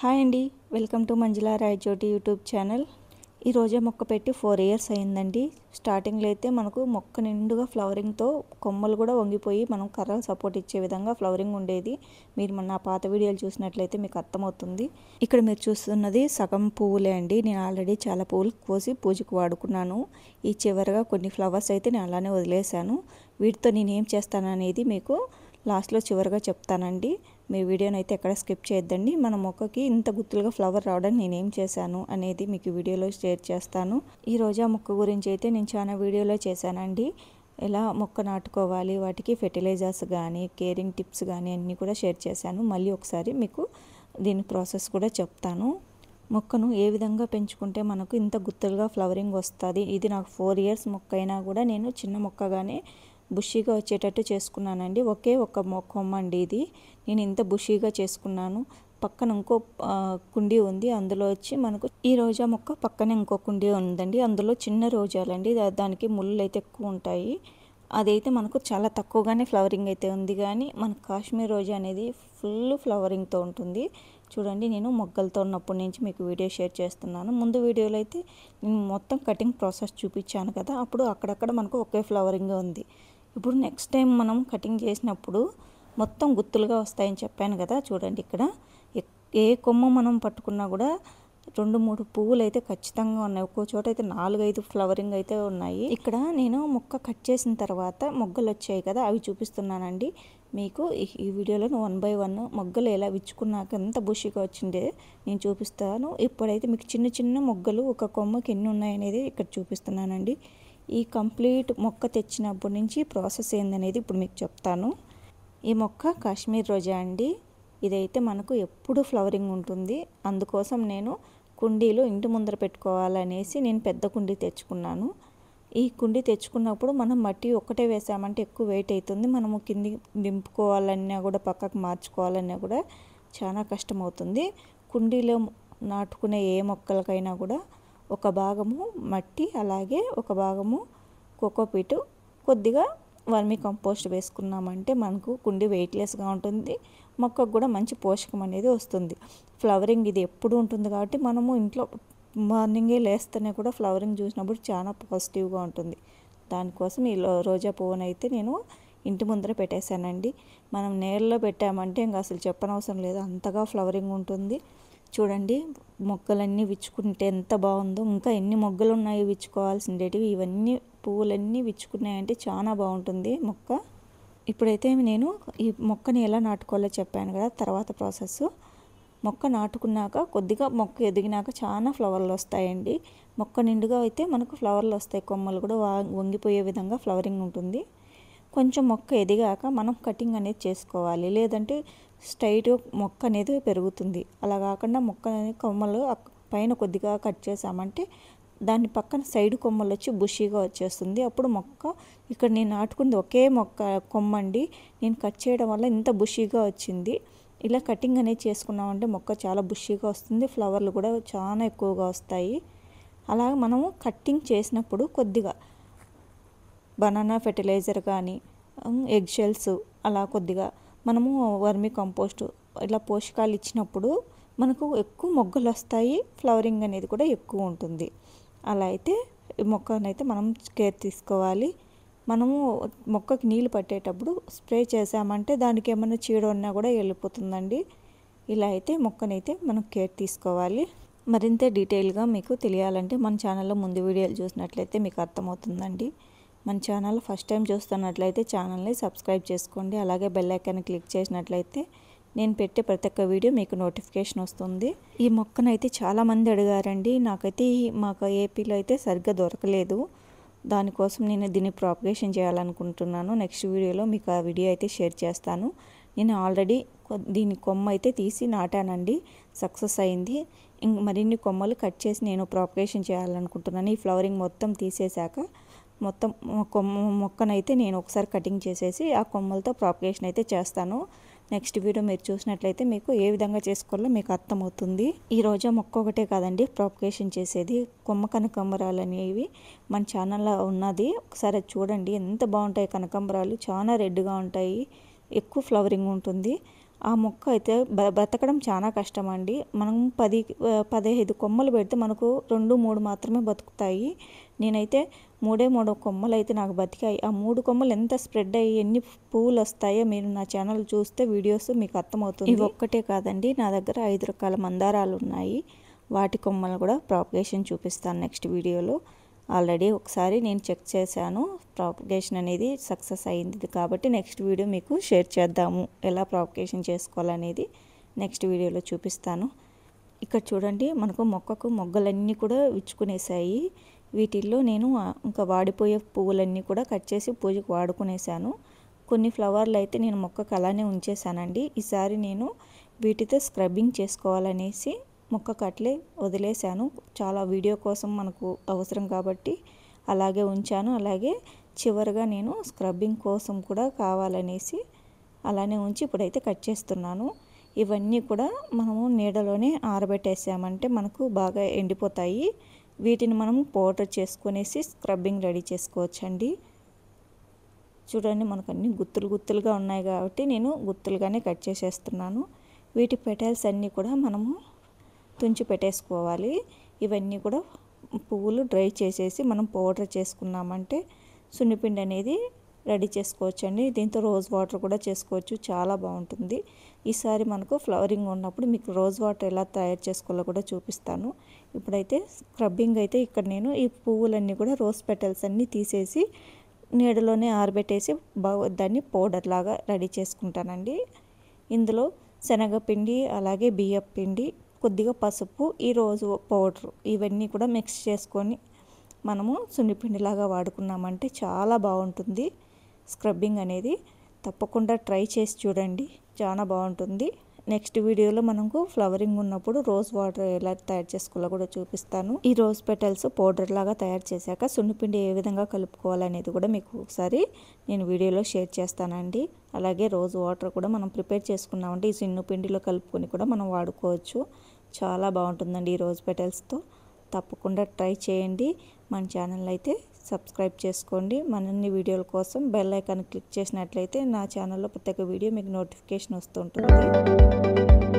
Hi అండి, welcome to Manjula Rayachoti YouTube channel. ఈ రోజే మొక్క పెట్టి 4 ఇయర్స్ అయిందండి. స్టార్టింగ్లో అయితే మనకు మొక్క నిండుగా ఫ్లవరింగ్తో కొమ్మలు కూడా వంగిపోయి మనం కర్రలు సపోర్ట్ ఇచ్చే విధంగా ఫ్లవరింగ్ ఉండేది. మీరు నా పాత వీడియోలు చూసినట్లయితే మీకు అర్థమవుతుంది. ఇక్కడ మీరు చూస్తున్నది సగం పువ్వులే అండి. నేను ఆల్రెడీ చాలా పువ్వులు కోసి పూజకు వాడుకున్నాను. ఈ చివరగా కొన్ని ఫ్లవర్స్ అయితే నేను అలానే వదిలేశాను. వీటితో నేను ఏం చేస్తాను అనేది మీకు లాస్ట్లో చివరిగా చెప్తానండి. మీ వీడియోని అయితే ఎక్కడ స్కిప్ చేయొద్దండి. మన మొక్కకి ఇంత గుత్తులుగా ఫ్లవర్ రావడానికి నేనేం చేశాను అనేది మీకు వీడియోలో షేర్ చేస్తాను. ఈ రోజా మొక్క గురించి అయితే నేను చాలా వీడియోలో చేశానండి. ఎలా మొక్క నాటుకోవాలి, వాటికి ఫెర్టిలైజర్స్ కానీ కేరింగ్ టిప్స్ కానీ అన్నీ కూడా షేర్ చేశాను. మళ్ళీ ఒకసారి మీకు దీని ప్రాసెస్ కూడా చెప్తాను. మొక్కను ఏ విధంగా పెంచుకుంటే మనకు ఇంత గుత్తులుగా ఫ్లవరింగ్ వస్తుంది. ఇది నాకు 4 ఇయర్స్ మొక్క అయినా కూడా నేను చిన్న మొక్కగానే బుషీగా వచ్చేటట్టు చేసుకున్నానండి. ఒకే ఒక కొమ్మ అండి ఇది. నేను ఇంత బుషీగా చేసుకున్నాను. పక్కన ఇంకో కుండీ ఉంది, అందులో వచ్చి మనకు ఈ రోజా మొక్క పక్కనే ఇంకో కుండీ ఉందండి. అందులో చిన్న రోజాలండి, దానికి ముళ్ళు అయితే ఎక్కువ ఉంటాయి. అదైతే మనకు చాలా తక్కువగానే ఫ్లవరింగ్ అయితే ఉంది, కానీ మన కాశ్మీర్ రోజా అనేది ఫుల్ ఫ్లవరింగ్తో ఉంటుంది. చూడండి, నేను మొగ్గలతో ఉన్నప్పటి నుంచి మీకు వీడియో షేర్ చేస్తున్నాను. ముందు వీడియోలో అయితే నేను మొత్తం కటింగ్ ప్రాసెస్ చూపించాను కదా, అప్పుడు అక్కడక్కడ మనకు ఒకే ఫ్లవరింగ్ ఉంది. ఇప్పుడు నెక్స్ట్ టైం మనం కటింగ్ చేసినప్పుడు మొత్తం గుత్తులుగా వస్తాయని చెప్పాను కదా. చూడండి, ఇక్కడ ఏ కొమ్మ మనం పట్టుకున్నా కూడా 2-3 పువ్వులు అయితే ఖచ్చితంగా ఉన్నాయి. ఒక్కో చోట అయితే 4-5 ఫ్లవరింగ్ అయితే ఉన్నాయి. ఇక్కడ నేను మొక్క కట్ చేసిన తర్వాత మొగ్గలు వచ్చాయి కదా, అవి చూపిస్తున్నానండి మీకు. ఈ వీడియోలో 1 బై 1 మొగ్గలు ఎలా విచ్చుకున్నాక ఎంత బుషిగా వచ్చిందే నేను చూపిస్తాను. ఇప్పుడైతే మీకు చిన్న చిన్న మొగ్గలు ఒక కొమ్మకి ఎన్ని ఉన్నాయనేది ఇక్కడ చూపిస్తున్నానండి. ఈ కంప్లీట్ మొక్క తెచ్చినప్పటి నుంచి ప్రాసెస్ ఏందనేది ఇప్పుడు మీకు చెప్తాను. ఈ మొక్క కాశ్మీర్ రోజా అండి. ఇదైతే మనకు ఎప్పుడు ఫ్లవరింగ్ ఉంటుంది. అందుకోసం నేను కుండీలో ఇంటి ముందర పెట్టుకోవాలనేసి నేను పెద్ద కుండీ తెచ్చుకున్నాను. ఈ కుండీ తెచ్చుకున్నప్పుడు మనం మట్టి ఒక్కటే వేసామంటే ఎక్కువ వెయిట్ అవుతుంది. మనము కింది దింపుకోవాలన్నా కూడా పక్కకు మార్చుకోవాలన్నా కూడా చాలా కష్టమవుతుంది. కుండీలో నాటుకునే ఏ మొక్కలకైనా కూడా ఒక భాగము మట్టి, అలాగే ఒక భాగము కోకోపీటు, కొద్దిగా వర్మీ కంపోస్ట్ వేసుకున్నామంటే మనకు కుండీ వెయిట్లెస్గా ఉంటుంది. మొక్కకు కూడా మంచి పోషకం అనేది వస్తుంది. ఫ్లవరింగ్ ఇది ఎప్పుడు ఉంటుంది కాబట్టి మనము ఇంట్లో మార్నింగే లేస్తేనే కూడా ఫ్లవరింగ్ చూసినప్పుడు చాలా పాజిటివ్గా ఉంటుంది. దానికోసం ఈ రోజా పువ్వునైతే నేను ఇంటి ముందర పెట్టేశానండి. మనం నేలలో పెట్టామంటే ఇంకా అసలు చెప్పనవసరం లేదు, అంతగా ఫ్లవరింగ్ ఉంటుంది. చూడండి, మొగ్గలన్నీ విచ్చుకుంటే ఎంత బాగుందో. ఇంకా ఎన్ని మొగ్గలు ఉన్నాయి విచ్చుకోవాల్సిండేటివి, ఇవన్నీ పువ్వులన్నీ విచ్చుకున్నాయంటే చాలా బాగుంటుంది మొక్క. ఇప్పుడైతే నేను ఈ మొక్కని ఎలా నాటుకోవాలో చెప్పాను కదా, తర్వాత ప్రాసెస్. మొక్క నాటుకున్నాక కొద్దిగా మొక్క ఎదిగినాక చాలా ఫ్లవర్లు వస్తాయండి. మొక్క నిండుగా అయితే మనకు ఫ్లవర్లు వస్తాయి, కొమ్మలు కూడా వంగిపోయే విధంగా ఫ్లవరింగ్ ఉంటుంది. కొంచెం మొక్క ఎదిగాక మనం కటింగ్ అనేది చేసుకోవాలి, లేదంటే స్ట్రైట్ మొక్క అనేది పెరుగుతుంది. అలా కాకుండా మొక్క అనేది కొమ్మలు పైన కొద్దిగా కట్ చేసామంటే దాని పక్కన సైడ్ కొమ్మలు వచ్చి బుషీగా వచ్చేస్తుంది. అప్పుడు మొక్క ఇక్కడ నేను నాటుకుంది ఒకే మొక్క కొమ్మ అండి. నేను కట్ చేయడం వల్ల ఇంత బుషీగా వచ్చింది. ఇలా కటింగ్ అనేది చేసుకున్నామంటే మొక్క చాలా బుషీగా వస్తుంది, ఫ్లవర్లు కూడా చాలా ఎక్కువగా వస్తాయి. అలాగే మనము కటింగ్ చేసినప్పుడు కొద్దిగా బనానా ఫెర్టిలైజర్ కానీ ఎగ్ షెల్స్ అలా కొద్దిగా మనము వర్మీ కంపోస్ట్ ఇలా పోషకాలు ఇచ్చినప్పుడు మనకు ఎక్కువ మొగ్గలు వస్తాయి, ఫ్లవరింగ్ అనేది కూడా ఎక్కువ ఉంటుంది. అలా అయితే మొక్కనైతే మనం కేర్ తీసుకోవాలి. మనము మొక్కకి నీళ్ళు పట్టేటప్పుడు స్ప్రే చేసామంటే దానికి ఏమైనా చీడ ఉన్నా కూడా వెళ్ళిపోతుందండి. ఇలా అయితే మొక్కనైతే మనం కేర్ తీసుకోవాలి. మరింత డీటెయిల్గా మీకు తెలియాలంటే మన ఛానల్లో ముందు వీడియోలు చూసినట్లయితే మీకు అర్థమవుతుందండి. మన ఛానల్ ఫస్ట్ టైం చూస్తున్నట్లయితే ఛానల్ని సబ్స్క్రైబ్ చేసుకోండి. అలాగే బెల్ ఐకాన్ క్లిక్ చేసినట్లయితే నేను పెట్టే ప్రతి ఒక్క వీడియో మీకు నోటిఫికేషన్ వస్తుంది. ఈ మొక్కనైతే చాలామంది అడిగారండి. నాకైతే మాకు ఏపీలో అయితే సరిగ్గా దొరకలేదు. దానికోసం నేను దీన్ని ప్రాపగేషన్ చేయాలనుకుంటున్నాను. నెక్స్ట్ వీడియోలో మీకు ఆ వీడియో అయితే షేర్ చేస్తాను. నేను ఆల్రెడీ దీని కొమ్మ అయితే తీసి నాటానండి, సక్సెస్ అయింది. మరిన్ని కొమ్మలు కట్ చేసి నేను ప్రాపగేషన్ చేయాలనుకుంటున్నాను. ఈ ఫ్లవరింగ్ మొత్తం తీసేశాక మొత్తం మొక్కనైతే నేను ఒకసారి కటింగ్ చేసేసి ఆ కొమ్మలతో ప్రాపగేషన్ అయితే చేస్తాను. నెక్స్ట్ వీడియో మీరు చూసినట్లయితే మీకు ఏ విధంగా చేసుకోవాలో మీకు అర్థమవుతుంది. ఈ రోజా మొక్క ఒకటే కాదండి ప్రాపగేషన్ చేసేది, కొమ్మ కనకాంబరాలు అనేవి మన ఛానల్లో ఉన్నది. ఒకసారి చూడండి, ఎంత బాగుంటాయి కనకాంబరాలు, చాలా రెడ్గా ఉంటాయి, ఎక్కువ ఫ్లవరింగ్ ఉంటుంది. ఆ మొక్క అయితే బ్రతకడం చాలా కష్టం అండి. మనం 15 కొమ్మలు పెడితే మనకు 2, 3 మాత్రమే బతుకుతాయి. నేనైతే 3 కొమ్మలు అయితే నాకు బతికాయి. ఆ 3 కొమ్మలు ఎంత స్ప్రెడ్ అయ్యి ఎన్ని పువ్వులు వస్తాయో మీరు నా ఛానల్ చూస్తే వీడియోస్ మీకు అర్థమవుతుంది. ఇవి ఒక్కటే కాదండి, నా దగ్గర 5 రకాల మందారాలు ఉన్నాయి. వాటి కొమ్మలు కూడా ప్రాపగేషన్ చూపిస్తాను నెక్స్ట్ వీడియోలో. ఆల్రెడీ ఒకసారి నేను చెక్ చేశాను, ప్రాపగేషన్ అనేది సక్సెస్ అయింది కాబట్టి నెక్స్ట్ వీడియో మీకు షేర్ చేద్దాము. ఎలా ప్రాపగేషన్ చేసుకోవాలనేది నెక్స్ట్ వీడియోలో చూపిస్తాను. ఇక్కడ చూడండి, మనకు మొక్కకు మొగ్గలన్నీ కూడా విచ్చుకునేసాయి. వీటిల్లో నేను ఇంకా వాడిపోయే పువ్వులన్నీ కూడా కట్ చేసి పూజకు వాడుకునేసాను. కొన్ని ఫ్లవర్లు అయితే నేను మొక్కకు అలానే ఉంచేసానండి. ఈసారి నేను వీటితో స్క్రబ్బింగ్ చేసుకోవాలనేసి మొక్కకు అట్లే వదిలేశాను. చాలా వీడియో కోసం మనకు అవసరం కాబట్టి అలాగే ఉంచాను. అలాగే చివరిగా నేను స్క్రబ్బింగ్ కోసం కూడా కావాలనేసి అలానే ఉంచి ఇప్పుడైతే కట్ చేస్తున్నాను. ఇవన్నీ కూడా మనము నీడలోనే ఆరబెట్టేసామంటే మనకు బాగా ఎండిపోతాయి. వీటిని మనం పౌడర్ చేసుకునేసి స్క్రబ్బింగ్ రెడీ చేసుకోవచ్చండి. చూడండి, మనకు అన్ని గుత్తులుగా ఉన్నాయి కాబట్టి నేను గుత్తులుగానే కట్ చేసేస్తున్నాను. వీటి పెటల్స్ అన్నీ కూడా మనము తుంచి పెట్టేసుకోవాలి. ఇవన్నీ కూడా పువ్వులు డ్రై చేసేసి మనం పౌడర్ చేసుకున్నామంటే సున్నిపిండి అనేది రెడీ చేసుకోవచ్చండి. దీంతో రోజ్ వాటర్ కూడా చేసుకోవచ్చు, చాలా బాగుంటుంది. ఈసారి మనకు ఫ్లవరింగ్ ఉన్నప్పుడు మీకు రోజ్ వాటర్ ఎలా తయారు చేసుకోవాలో కూడా చూపిస్తాను. ఇప్పుడైతే స్క్రబ్బింగ్ అయితే ఇక్కడ నేను ఈ పువ్వులన్నీ కూడా రోజ్ పెటల్స్ అన్నీ తీసేసి నీడలోనే ఆరబెట్టేసి దాన్ని పౌడర్ లాగా రెడీ చేసుకుంటానండి. ఇందులో శనగపిండి, అలాగే బియ్యపు పిండి, కొద్దిగా పసుపు, ఈ రోజు పౌడర్ ఇవన్నీ కూడా మిక్స్ చేసుకొని మనము సున్నిపిండిలాగా వాడుకున్నామంటే చాలా బాగుంటుంది స్క్రబ్బింగ్ అనేది. తప్పకుండా ట్రై చేసి చూడండి, చాలా బాగుంటుంది. నెక్స్ట్ వీడియోలో మనకు ఫ్లవరింగ్ ఉన్నప్పుడు రోజ్ వాటర్ ఎలా తయారు చేసుకోవాలో కూడా చూపిస్తాను. ఈ రోజ్ పెటల్స్ పౌడర్ లాగా తయారు చేశాక సున్నిపిండి ఏ విధంగా కలుపుకోవాలనేది కూడా మీకు ఒకసారి నేను వీడియోలో షేర్ చేస్తానండి. అలాగే రోజ్ వాటర్ కూడా మనం ప్రిపేర్ చేసుకున్నామంటే ఈ సున్నిపిండిలో కలుపుకొని కూడా మనం వాడుకోవచ్చు. చాలా బాగుంటుందండి ఈ రోజ్ పెటల్స్తో. తప్పకుండా ట్రై చేయండి. మన ఛానల్ అయితే సబ్స్క్రైబ్ చేసుకోండి. మరిన్ని వీడియోల కోసం బెల్ ఐకాన్ క్లిక్ చేసినట్లయితే నా ఛానల్లో ప్రత్యేక వీడియో మీకు నోటిఫికేషన్ వస్తుంటుంది.